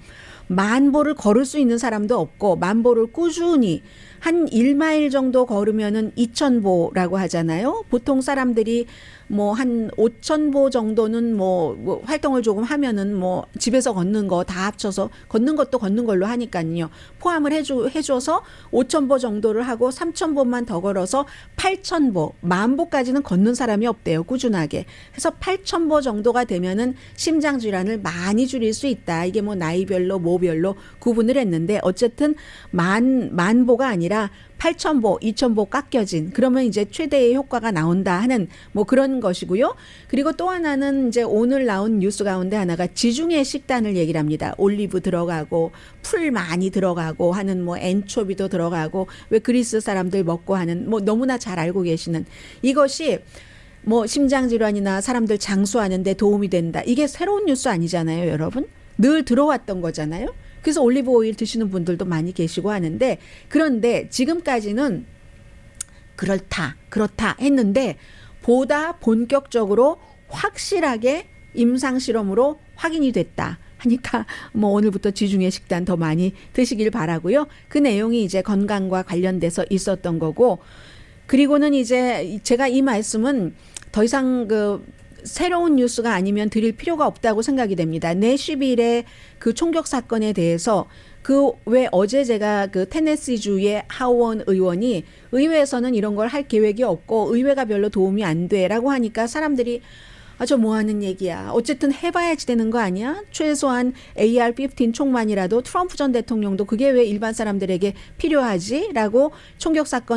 10,000보를 걸을 수 있는 사람도 없고 10,000보를 꾸준히 한 1마일 정도 걸으면은 2,000보라고 하잖아요. 보통 사람들이 뭐 한 5,000보 정도는 뭐 활동을 조금 하면은 뭐 집에서 걷는 거 다 합쳐서 걷는 것도 걷는 걸로 하니까요. 포함을 해줘서 5,000보 정도를 하고 3,000보만 더 걸어서 8,000보, 10,000보까지는 걷는 사람이 없대요. 꾸준하게. 그래서 8,000보 정도가 되면은 심장 질환을 많이 줄일 수 있다. 이게 뭐 나이별로 모별로 구분을 했는데 어쨌든 만보가 아니라 8,000보, 2,000보 깎여진 그러면 이제 최대의 효과가 나온다 하는 뭐 그런 것이고요. 그리고 또 하나는 이제 오늘 나온 뉴스 가운데 하나가 지중해 식단을 얘기를 합니다. 올리브 들어가고 풀 많이 들어가고 하는 뭐 엔초비도 들어가고 왜 그리스 사람들 먹고 하는 뭐 너무나 잘 알고 계시는 이것이 뭐 심장질환이나 사람들 장수하는 데 도움이 된다. 이게 새로운 뉴스 아니잖아요, 여러분. 늘 들어왔던 거잖아요. 그래서 올리브 오일 드시는 분들도 많이 계시고 하는데 그런데 지금까지는 그렇다 했는데 보다 본격적으로 확실하게 임상 실험으로 확인이 됐다 하니까 뭐 오늘부터 지중해 식단 더 많이 드시길 바라고요. 그 내용이 이제 건강과 관련돼서 있었던 거고 그리고는 이제 제가 이 말씀은 더 이상 새로운 뉴스가 아니면 드릴 필요가 없다고 생각이 됩니다. 내쉬빌의 그 총격 사건에 대해서 왜 어제 제가 그 테네시주의 하원 의원이 의회에서는 이런 걸 할 계획이 없고 의회가 별로 도움이 안 돼라고 하니까 사람들이 저 뭐 하는 얘기야. 어쨌든 해봐야지 되는 거 아니야? 최소한 AR-15 총만이라도 트럼프 전 대통령도 그게 왜 일반 사람들에게 필요하지? 라고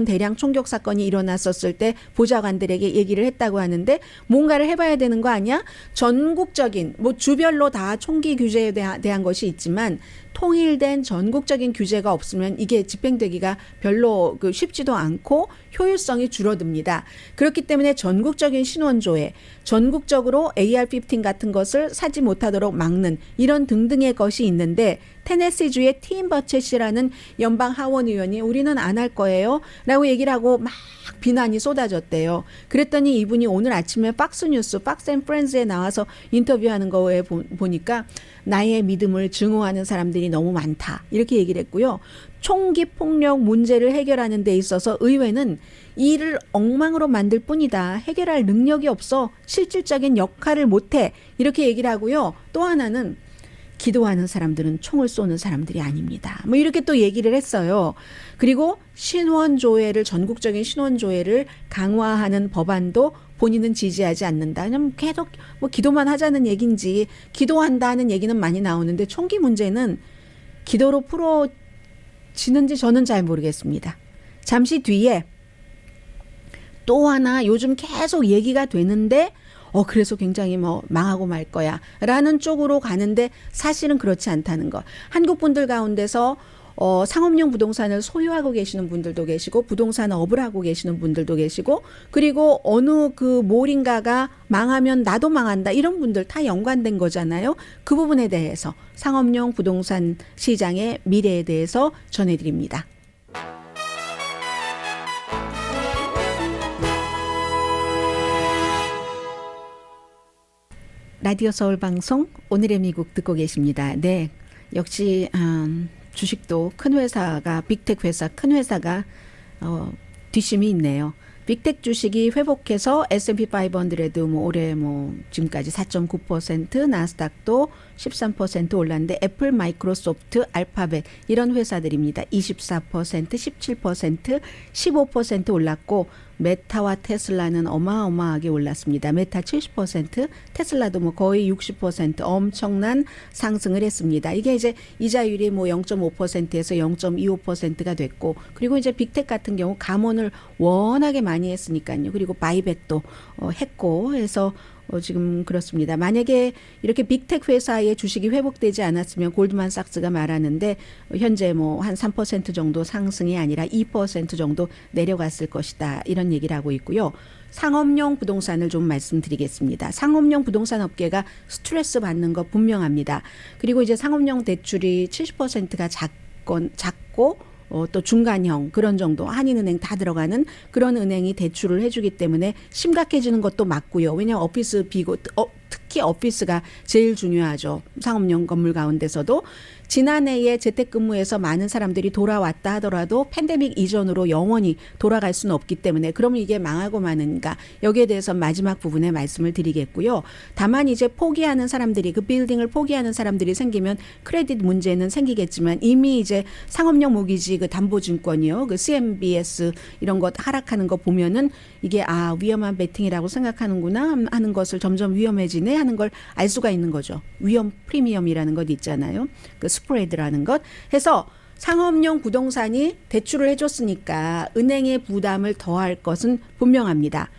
대량 총격 사건이 일어났었을 때 보좌관들에게 얘기를 했다고 하는데 뭔가를 해봐야 되는 거 아니야? 전국적인 뭐 주별로 다 총기 규제에 대한 것이 있지만 통일된 전국적인 규제가 없으면 이게 집행되기가 별로 쉽지도 않고 효율성이 줄어듭니다. 그렇기 때문에 전국적인 신원조회, 전국적으로 AR-15 같은 것을 사지 못하도록 막는 이런 등등의 것이 있는데 테네시주의 팀 버쳇이라는 연방 하원 의원이 우리는 안 할 거예요 라고 얘기를 하고 막 비난이 쏟아졌대요. 그랬더니 이분이 오늘 아침에 팍스 앤 프렌즈에 나와서 인터뷰하는 거에 보니까 나의 믿음을 증오하는 사람들이 너무 많다 이렇게 얘기를 했고요. 총기 폭력 문제를 해결하는 데 있어서 의회는 일을 엉망으로 만들 뿐이다. 해결할 능력이 없어. 실질적인 역할을 못해. 이렇게 얘기를 하고요. 또 하나는 기도하는 사람들은 총을 쏘는 사람들이 아닙니다. 뭐 이렇게 또 얘기를 했어요. 그리고 전국적인 신원조회를 강화하는 법안도 본인은 지지하지 않는다. 그냥 계속 뭐 기도만 하자는 얘기인지 기도한다는 얘기는 많이 나오는데 총기 문제는 기도로 풀어지는지 저는 잘 모르겠습니다. 잠시 뒤에 또 하나 요즘 계속 얘기가 되는데 그래서 굉장히 뭐 망하고 말 거야 라는 쪽으로 가는데 사실은 그렇지 않다는 거. 한국 분들 가운데서 상업용 부동산을 소유하고 계시는 분들도 계시고 부동산 업을 하고 계시는 분들도 계시고 그리고 어느 몰인가가 망하면 나도 망한다 이런 분들 다 연관된 거잖아요. 그 부분에 대해서 상업용 부동산 시장의 미래에 대해서 전해드립니다. 라디오 서울 방송 오늘의 미국 듣고 계십니다. 네, 역시 주식도 큰 회사가 빅텍 회사 큰 회사가 뒷심이 있네요. 빅텍 주식이 회복해서 S&P 500도 올해 지금까지 4.9%, 나스닥도 13% 올랐는데 애플, 마이크로소프트, 알파벳 이런 회사들입니다. 24%, 17%, 15% 올랐고 메타와 테슬라는 어마어마하게 올랐습니다. 메타 70%, 테슬라도 거의 60% 엄청난 상승을 했습니다. 이게 이제 이자율이 0.5%에서 0.25%가 됐고 그리고 이제 빅텍 같은 경우 감원을 워낙에 많이 했으니까요. 그리고 바이백도 했고 해서 지금 그렇습니다. 만약에 이렇게 빅텍 회사의 주식이 회복되지 않았으면 골드만삭스가 말하는데 현재 한 3% 정도 상승이 아니라 2% 정도 내려갔을 것이다. 이런 얘기를 하고 있고요. 상업용 부동산을 좀 말씀드리겠습니다. 상업용 부동산 업계가 스트레스 받는 거 분명합니다. 그리고 이제 상업용 대출이 70%가 작고 또 중간형 그런 정도 한인은행 다 들어가는 그런 은행이 대출을 해주기 때문에 심각해지는 것도 맞고요. 왜냐하면 오피스 비고 특히 오피스가 제일 중요하죠. 상업용 건물 가운데서도 지난해에 재택근무에서 많은 사람들이 돌아왔다 하더라도 팬데믹 이전으로 영원히 돌아갈 수는 없기 때문에 그러면 이게 망하고 마는가 여기에 대해서 마지막 부분에 말씀을 드리겠고요. 다만 이제 포기하는 사람들이 그 빌딩을 포기하는 사람들이 생기면 크레딧 문제는 생기겠지만 이미 이제 상업용 모기지 그 담보증권이요. 그 CMBS 이런 것 하락하는 거 보면은 이게 위험한 베팅이라고 생각하는구나 하는 것을 점점 위험해지네 하는 걸 알 수가 있는 거죠. 위험 프리미엄이라는 것 있잖아요. 그 스프레드라는 것 해서 상업용 부동산이 대출을 해줬으니까 은행의 부담을 더할 것은 분명합니다.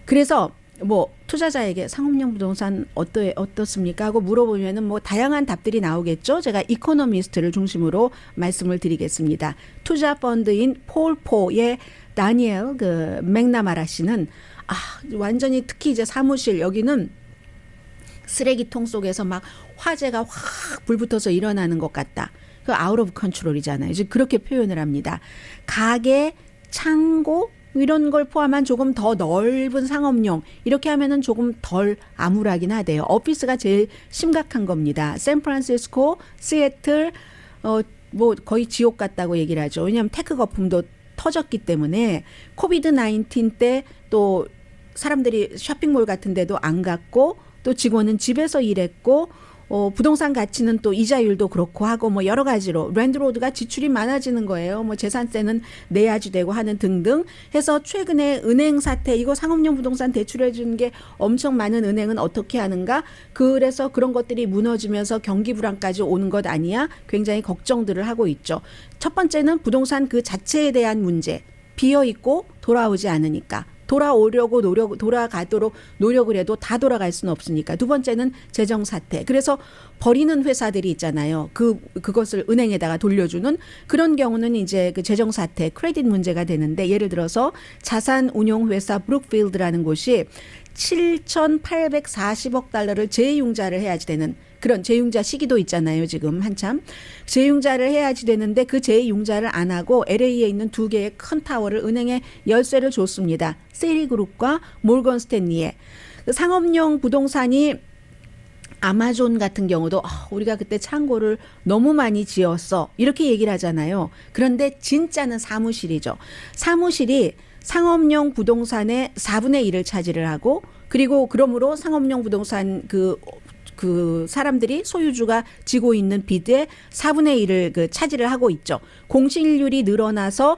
그래서 뭐 투자자에게 상업용 부동산 어떻습니까 하고 물어보면은 뭐 다양한 답들이 나오겠죠. 제가 이코노미스트를 중심으로 말씀을 드리겠습니다. 투자 펀드인 폴포의 다니엘 그 맥나마라 씨는 완전히 특히 이제 사무실 여기는 쓰레기통 속에서 막 화재가 확 불붙어서 일어나는 것 같다. 그 아웃 오브 컨트롤이잖아요. 이제 그렇게 표현을 합니다. 가게, 창고 이런 걸 포함한 조금 더 넓은 상업용 이렇게 하면은 조금 덜 암울하긴 하대요. 오피스가 제일 심각한 겁니다. 샌프란시스코, 시애틀 뭐 거의 지옥 같다고 얘기를 하죠. 왜냐하면 테크 거품도 터졌기 때문에 코비드 19 때 또 사람들이 쇼핑몰 같은 데도 안 갔고 또 직원은 집에서 일했고 부동산 가치는 또 이자율도 그렇고 하고 뭐 여러 가지로 랜드로드가 지출이 많아지는 거예요. 뭐 재산세는 내야지 되고 하는 등등 해서 최근에 은행 사태 이거 상업용 부동산 대출해 주는 게 엄청 많은 은행은 어떻게 하는가? 그래서 그런 것들이 무너지면서 경기 불안까지 오는 것 아니야? 굉장히 걱정들을 하고 있죠. 첫 번째는 부동산 그 자체에 대한 문제. 비어 있고 돌아오지 않으니까. 돌아가도록 노력을 해도 다 돌아갈 수는 없으니까. 두 번째는 재정 사태. 그래서 버리는 회사들이 있잖아요. 그것을 은행에다가 돌려주는 그런 경우는 이제 그 재정 사태, 크레딧 문제가 되는데 예를 들어서 자산 운용 회사 브룩필드라는 곳이 7,840억 달러를 재융자를 해야지 되는 그런 재융자 시기도 있잖아요. 지금 한참 재융자를 해야지 되는데 그 재융자를 안 하고 LA에 있는 두 개의 큰 타워를 은행에 열쇠를 줬습니다. 세리그룹과 몰건 스탠리에. 상업용 부동산이 아마존 같은 경우도 우리가 그때 창고를 너무 많이 지었어 이렇게 얘기를 하잖아요. 그런데 진짜는 사무실이죠. 사무실이 상업용 부동산의 4분의 1을 차지를 하고 그리고 그러므로 상업용 부동산 그 사람들이 소유주가 지고 있는 빚의 4분의 1을 그 차지를 하고 있죠. 공실률이 늘어나서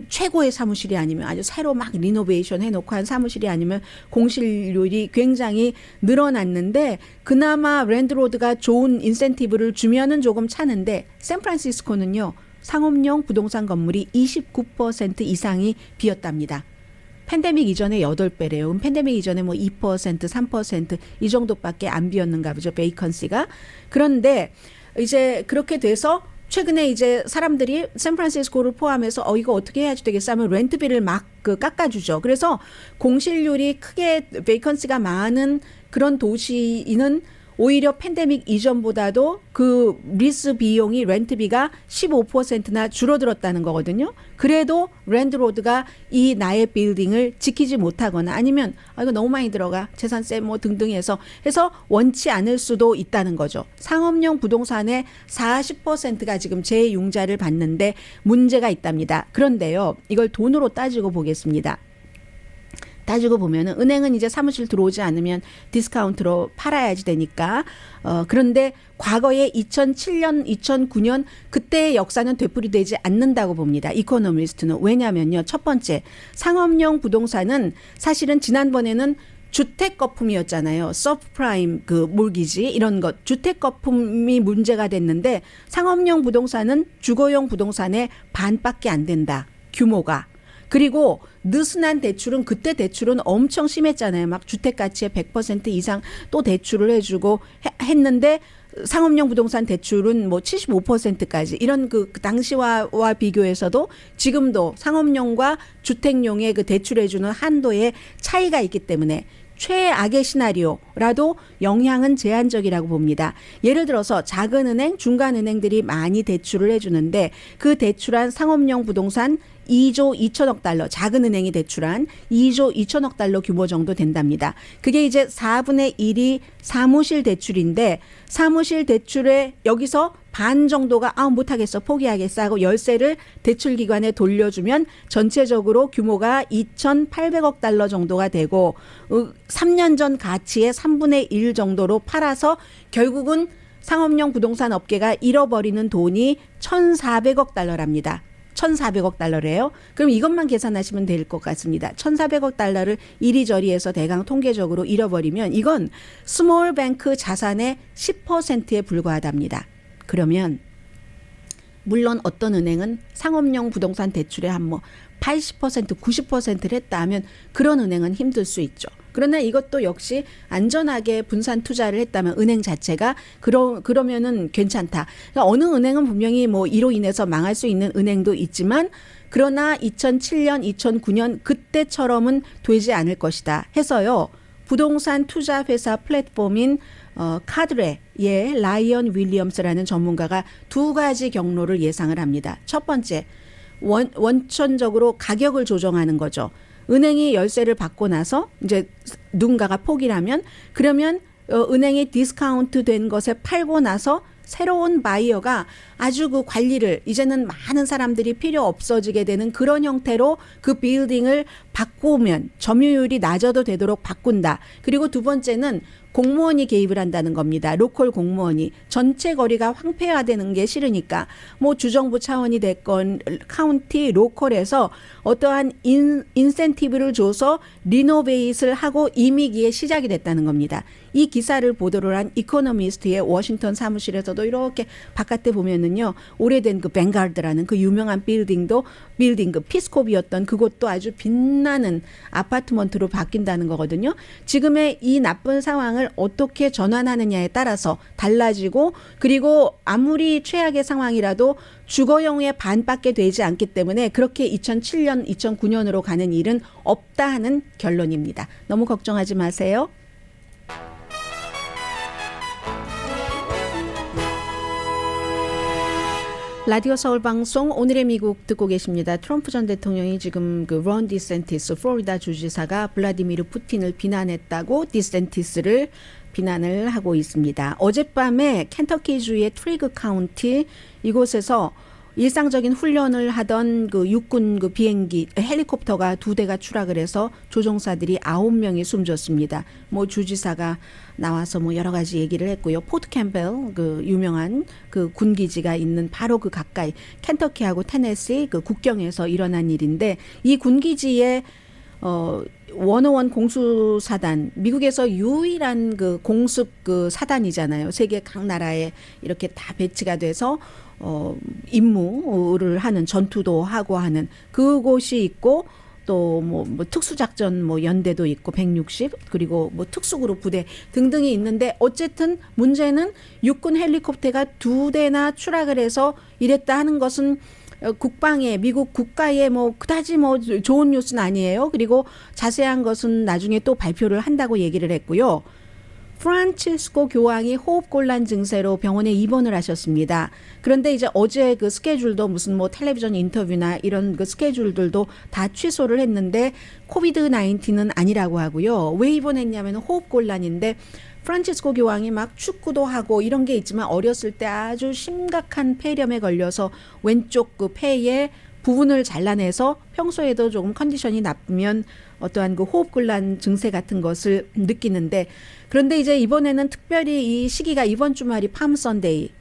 최고의 사무실이 아니면 아주 새로 막 리노베이션 해놓고 한 사무실이 아니면 공실률이 굉장히 늘어났는데 그나마 랜드로드가 좋은 인센티브를 주면은 조금 차는데 샌프란시스코는요. 상업용 부동산 건물이 29% 이상이 비었답니다. 팬데믹 이전에 8배래요. 그럼 팬데믹 이전에 뭐 2%, 3%이 정도밖에 안 비었는가 보죠. 베이컨시가. 그런데 이제 그렇게 돼서 최근에 이제 사람들이 샌프란시스코를 포함해서 이거 어떻게 해야지 되겠어 하면 렌트비를 막 깎아주죠. 그래서 공실률이 크게 베이컨시가 많은 그런 도시는 오히려 팬데믹 이전보다도 그 리스 비용이 렌트비가 15%나 줄어들었다는 거거든요. 그래도 랜드로드가 이 나의 빌딩을 지키지 못하거나 아니면 이거 너무 많이 들어가 재산세 뭐 등등 해서 원치 않을 수도 있다는 거죠. 상업용 부동산의 40%가 지금 재융자를 받는데 문제가 있답니다. 그런데요. 이걸 돈으로 따지고 보겠습니다. 따지고 보면은 은행은 이제 사무실 들어오지 않으면 디스카운트로 팔아야지 되니까 그런데 과거에 2007년, 2009년 그때의 역사는 되풀이되지 않는다고 봅니다. 이코노미스트는. 왜냐면요. 첫 번째, 상업용 부동산은 사실은 지난번에는 주택 거품이었잖아요. 서브프라임 그 몰기지 이런 것 주택 거품이 문제가 됐는데 상업용 부동산은 주거용 부동산의 반밖에 안 된다. 규모가. 그리고 느슨한 대출은 그때 대출은 엄청 심했잖아요. 막 주택 가치의 100% 이상 또 대출을 해주고 했는데 상업용 부동산 대출은 뭐 75%까지 이런 그 당시와 비교해서도 지금도 상업용과 주택용의 그 대출해주는 한도의 차이가 있기 때문에 최악의 시나리오라도 영향은 제한적이라고 봅니다. 예를 들어서 작은 은행, 중간 은행들이 많이 대출을 해주는데 그 대출한 상업용 부동산 2조 2천억 달러, 작은 은행이 대출한 2조 2천억 달러 규모 정도 된답니다. 그게 이제 4분의 1이 사무실 대출인데 사무실 대출에 여기서 반 정도가 못하겠어 포기하겠어 하고 열세를 대출기관에 돌려주면 전체적으로 규모가 2,800억 달러 정도가 되고 3년 전 가치의 3분의 1 정도로 팔아서 결국은 상업용 부동산 업계가 잃어버리는 돈이 1,400억 달러랍니다. 1,400억 달러래요. 그럼 이것만 계산하시면 될 것 같습니다. 1,400억 달러를 이리저리 해서 대강 통계적으로 잃어버리면 이건 스몰 뱅크 자산의 10%에 불과하답니다. 그러면 물론 어떤 은행은 상업용 부동산 대출에 한 80%, 90%를 했다 하면 그런 은행은 힘들 수 있죠. 그러나 이것도 역시 안전하게 분산 투자를 했다면 은행 자체가 그러면은 괜찮다. 그러니까 어느 은행은 분명히 이로 인해서 망할 수 있는 은행도 있지만 그러나 2007년, 2009년 그때처럼은 되지 않을 것이다 해서요. 부동산 투자 회사 플랫폼인 카드레의 라이언 윌리엄스라는 전문가가 두 가지 경로를 예상을 합니다. 첫 번째, 원천적으로 가격을 조정하는 거죠. 은행이 열세를 받고 나서 이제 누군가가 포기를 하면 그러면 은행이 디스카운트 된 것에 팔고 나서 새로운 바이어가 아주 그 관리를 이제는 많은 사람들이 필요 없어지게 되는 그런 형태로 그 빌딩을 바꾸면 점유율이 낮아도 되도록 바꾼다. 그리고 두 번째는 공무원이 개입을 한다는 겁니다. 로컬 공무원이 전체 거리가 황폐화되는 게 싫으니까 주정부 차원이 됐건 카운티 로컬에서 어떠한 인센티브를 줘서 리노베이트를 하고 이미기에 시작이 됐다는 겁니다. 이 기사를 보도를 한 이코노미스트의 워싱턴 사무실에서도 이렇게 바깥에 보면은요 오래된 그 뱅가드라는 그 유명한 빌딩 그 피스코비였던 그곳도 아주 빛나는 아파트먼트로 바뀐다는 거거든요. 지금의 이 나쁜 상황을 어떻게 전환하느냐에 따라서 달라지고 그리고 아무리 최악의 상황이라도 주거용의 반밖에 되지 않기 때문에 그렇게 2007년, 2009년으로 가는 일은 없다 하는 결론입니다. 너무 걱정하지 마세요. 라디오 서울 방송 오늘의 미국 듣고 계십니다. 트럼프 전 대통령이 지금 그 론 디센티스 플로리다 주지사가 블라디미르 푸틴을 비난했다고 디센티스를 비난을 하고 있습니다. 어젯밤에 켄터키주의 트리그 카운티 이곳에서 일상적인 훈련을 하던 그 육군 그 비행기 헬리콥터가 2대가 추락을 해서 조종사들이 9명이 숨졌습니다. 주지사가 나와서 여러 가지 얘기를 했고요. 포트 캠벨 그 유명한 그 군기지가 있는 바로 그 가까이 켄터키하고 테네시 그 국경에서 일어난 일인데 이 군기지에 101 공수사단 미국에서 유일한 그 공습 그 사단이잖아요. 세계 각 나라에 이렇게 다 배치가 돼서 임무를 하는 전투도 하고 하는 그곳이 있고 또 특수작전 연대도 있고 160 그리고 특수그룹 부대 등등이 있는데 어쨌든 문제는 육군 헬리콥터가 2대나 추락을 해서 이랬다 하는 것은 국방에 미국 국가에 그다지 좋은 뉴스는 아니에요. 그리고 자세한 것은 나중에 또 발표를 한다고 얘기를 했고요. 프란치스코 교황이 호흡곤란 증세로 병원에 입원을 하셨습니다. 그런데 이제 어제 그 스케줄도 무슨 텔레비전 인터뷰나 이런 그 스케줄들도 다 취소를 했는데 코비드 19은 아니라고 하고요. 왜 입원했냐면 호흡곤란인데 프란치스코 교황이 막 축구도 하고 이런 게 있지만 어렸을 때 아주 심각한 폐렴에 걸려서 왼쪽 그 폐에 부분을 잘라내서 평소에도 조금 컨디션이 나쁘면 어떠한 그 호흡곤란 증세 같은 것을 느끼는데 그런데 이제 이번에는 특별히 이 시기가 이번 주말이 팜 선데이고요.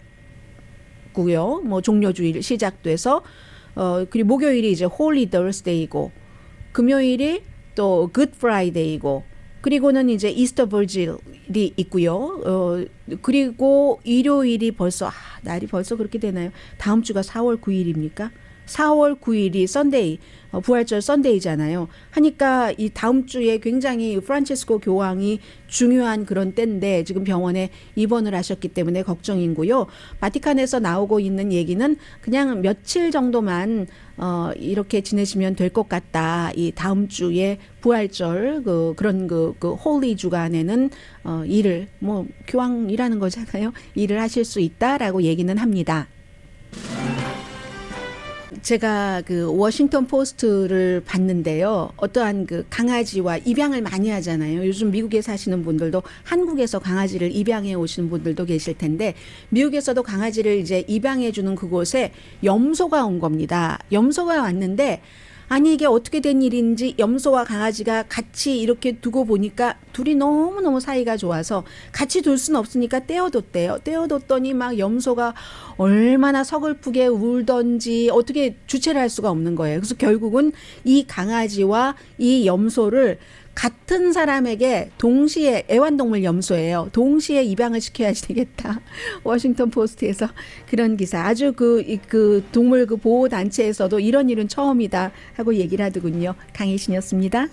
종려주일 시작돼서 그리고 목요일이 이제 홀리 더스데이고 금요일이 또 굿 프라이데이고 그리고는 이제 이스터 버질이 있고요. 그리고 일요일이 벌써 날이 벌써 그렇게 되나요? 다음 주가 4월 9일입니까? 4월 9일이 선데이, 부활절 선데이잖아요. 하니까 이 다음 주에 굉장히 프란치스코 교황이 중요한 그런 때인데 지금 병원에 입원을 하셨기 때문에 걱정이고요. 바티칸에서 나오고 있는 얘기는 그냥 며칠 정도만 이렇게 지내시면 될 것 같다. 이 다음 주에 부활절 그런 그 홀리 주간에는 일을 교황이라는 거잖아요. 일을 하실 수 있다라고 얘기는 합니다. 제가 그 워싱턴 포스트를 봤는데요. 어떠한 그 강아지와 입양을 많이 하잖아요. 요즘 미국에 사시는 분들도 한국에서 강아지를 입양해 오시는 분들도 계실 텐데 미국에서도 강아지를 이제 입양해 주는 그곳에 염소가 온 겁니다. 염소가 왔는데 아니 이게 어떻게 된 일인지 염소와 강아지가 같이 이렇게 두고 보니까 둘이 너무너무 사이가 좋아서 같이 둘 수는 없으니까 떼어뒀대요. 떼어뒀더니 막 염소가 얼마나 서글프게 울던지 어떻게 주체를 할 수가 없는 거예요. 그래서 결국은 이 강아지와 이 염소를 같은 사람에게 동시에 애완동물 염소예요. 동시에 입양을 시켜야지 되겠다. 워싱턴 포스트에서 그런 기사. 아주 그 동물 그 보호 단체에서도 이런 일은 처음이다 하고 얘기를 하더군요. 강혜신이었습니다.